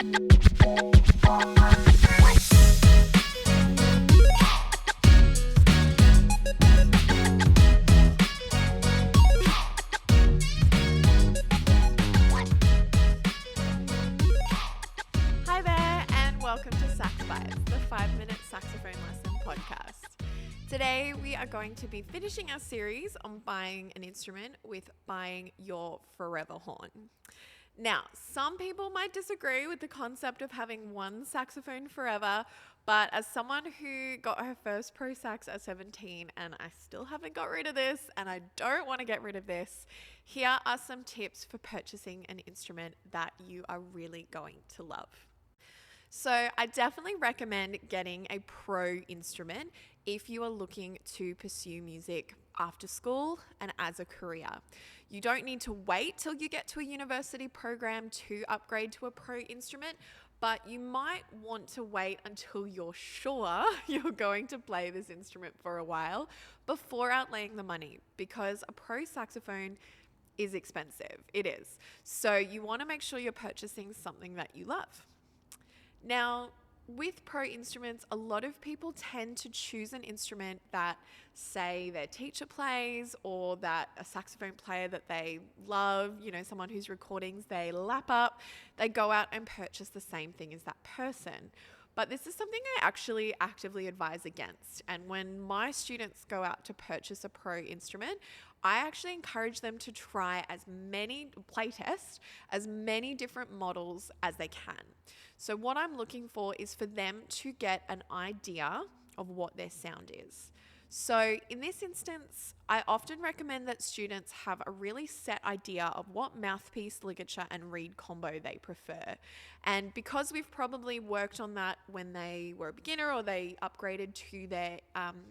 Hi there, and welcome to SAX BITES, the 5-minute saxophone lesson podcast. Today, we are going to be finishing our series on buying an instrument with buying your forever horn. Now, some people might disagree with the concept of having one saxophone forever, but as someone who got her first pro sax at 17 and I still haven't got rid of this and I don't want to get rid of this, here are some tips for purchasing an instrument that you are really going to love. So I definitely recommend getting a pro instrument if you are looking to pursue music after school and as a career. You don't need to wait till you get to a university program to upgrade to a pro instrument, but you might want to wait until you're sure you're going to play this instrument for a while before outlaying the money, because a pro saxophone is expensive. It is. So you want to make sure you're purchasing something that you love. Now, with pro instruments, a lot of people tend to choose an instrument that, say, their teacher plays or that a saxophone player that they love, someone whose recordings they lap up, they go out and purchase the same thing as that person. But this is something I actually actively advise against. And when my students go out to purchase a pro instrument, I actually encourage them to try playtest as many different models as they can. So what I'm looking for is for them to get an idea of what their sound is. So in this instance, I often recommend that students have a really set idea of what mouthpiece, ligature, and reed combo they prefer. And because we've probably worked on that when they were a beginner or they upgraded to their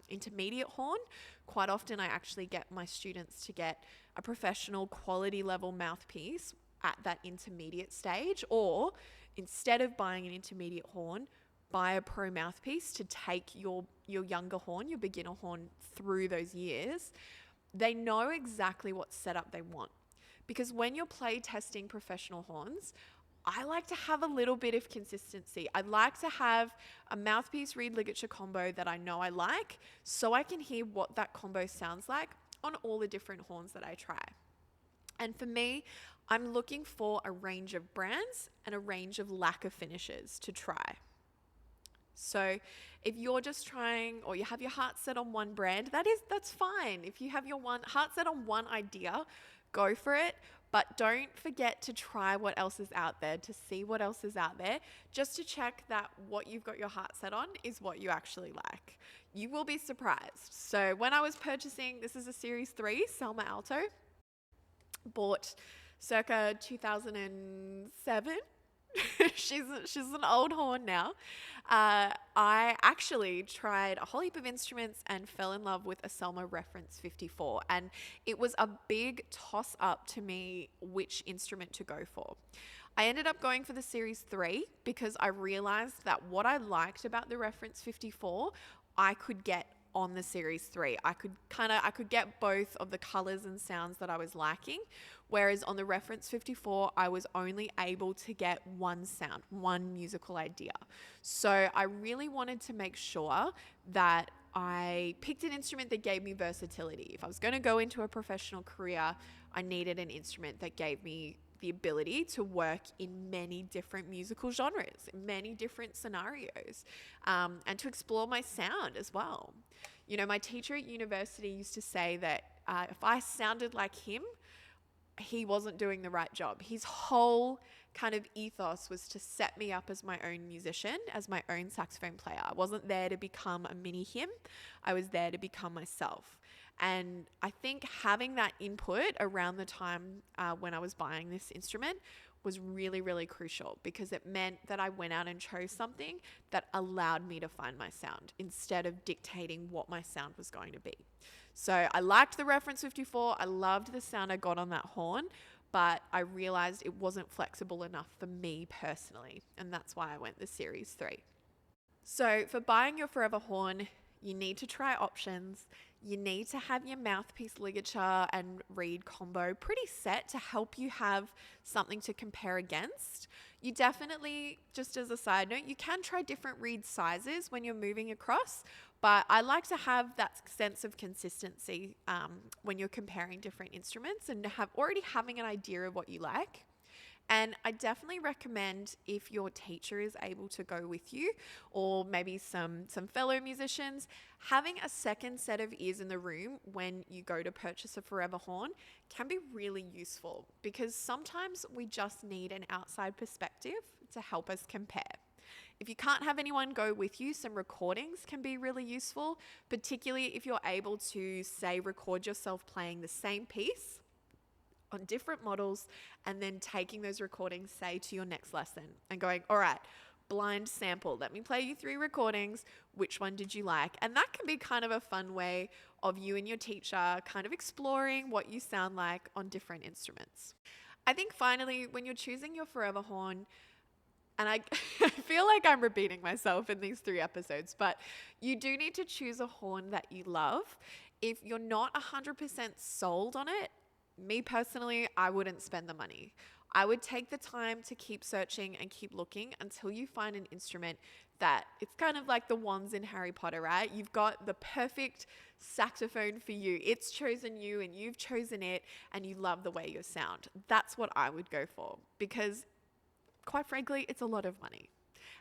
intermediate horn, quite often I actually get my students to get a professional quality level mouthpiece at that intermediate stage, or instead of buying an intermediate horn, buy a pro mouthpiece to take your younger horn, your beginner horn, through those years. They know exactly what setup they want. Because when you're play testing professional horns, I like to have a little bit of consistency. I'd like to have a mouthpiece reed ligature combo that I know I like, so I can hear what that combo sounds like on all the different horns that I try. And for me, I'm looking for a range of brands and a range of lacquer finishes to try. So if you're just trying, or you have your heart set on one brand, that's fine. If you have your heart set on one idea, go for it. But don't forget to try what else is out there, to see what else is out there, just to check that what you've got your heart set on is what you actually like. You will be surprised. So when I was purchasing, this is a Series 3 Selma Alto, bought circa 2007. She's an old horn now. I actually tried a whole heap of instruments and fell in love with a Selma Reference 54, and it was a big toss up to me which instrument to go for. I ended up going for the Series 3 because I realized that what I liked about the Reference 54, I could get on the Series 3. I could get both of the colors and sounds that I was liking, whereas on the Reference 54, I was only able to get one sound, one musical idea. So I really wanted to make sure that I picked an instrument that gave me versatility. If I was going to go into a professional career, I needed an instrument that gave me the ability to work in many different musical genres, many different scenarios, and to explore my sound as well. My teacher at university used to say that if I sounded like him, he wasn't doing the right job. His whole kind of ethos was to set me up as my own musician, as my own saxophone player. I wasn't there to become a mini him. I was there to become myself. And I think having that input around the time when I was buying this instrument was really, really crucial, because it meant that I went out and chose something that allowed me to find my sound instead of dictating what my sound was going to be. So I liked the Reference 54. I loved the sound I got on that horn, but I realized it wasn't flexible enough for me personally. And that's why I went the Series 3. So for buying your forever horn, you need to try options. You need to have your mouthpiece ligature and reed combo pretty set to help you have something to compare against. You definitely, just as a side note, you can try different reed sizes when you're moving across, but I like to have that sense of consistency when you're comparing different instruments and already having an idea of what you like. And I definitely recommend, if your teacher is able to go with you, or maybe some fellow musicians, having a second set of ears in the room when you go to purchase a forever horn can be really useful, because sometimes we just need an outside perspective to help us compare. If you can't have anyone go with you, some recordings can be really useful, particularly if you're able to, say, record yourself playing the same piece on different models, and then taking those recordings, say, to your next lesson and going, all right, blind sample, let me play you 3 recordings. Which one did you like? And that can be kind of a fun way of you and your teacher kind of exploring what you sound like on different instruments. I think finally, when you're choosing your forever horn, and I feel like I'm repeating myself in these 3 episodes, but you do need to choose a horn that you love. If you're not 100% sold on it, me personally, I wouldn't spend the money. I would take the time to keep searching and keep looking until you find an instrument that, it's kind of like the wands in Harry Potter, right? You've got the perfect saxophone for you. It's chosen you and you've chosen it, and you love the way you sound. That's what I would go for, because quite frankly, it's a lot of money.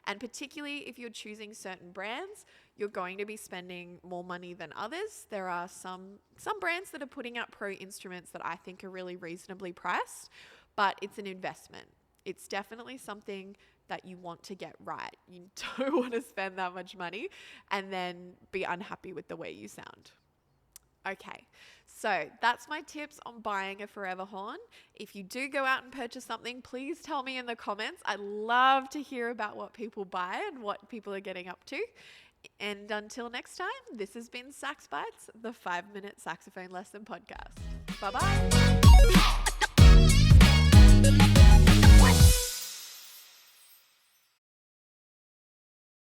And particularly if you're choosing certain brands, you're going to be spending more money than others. There are some brands that are putting out pro instruments that I think are really reasonably priced, but it's an investment. It's definitely something that you want to get right. You don't want to spend that much money and then be unhappy with the way you sound. Okay, so that's my tips on buying a forever horn. If you do go out and purchase something, please tell me in the comments. I'd love to hear about what people buy and what people are getting up to. And until next time, this has been Sax Bites, the 5-minute saxophone lesson podcast. Bye-bye.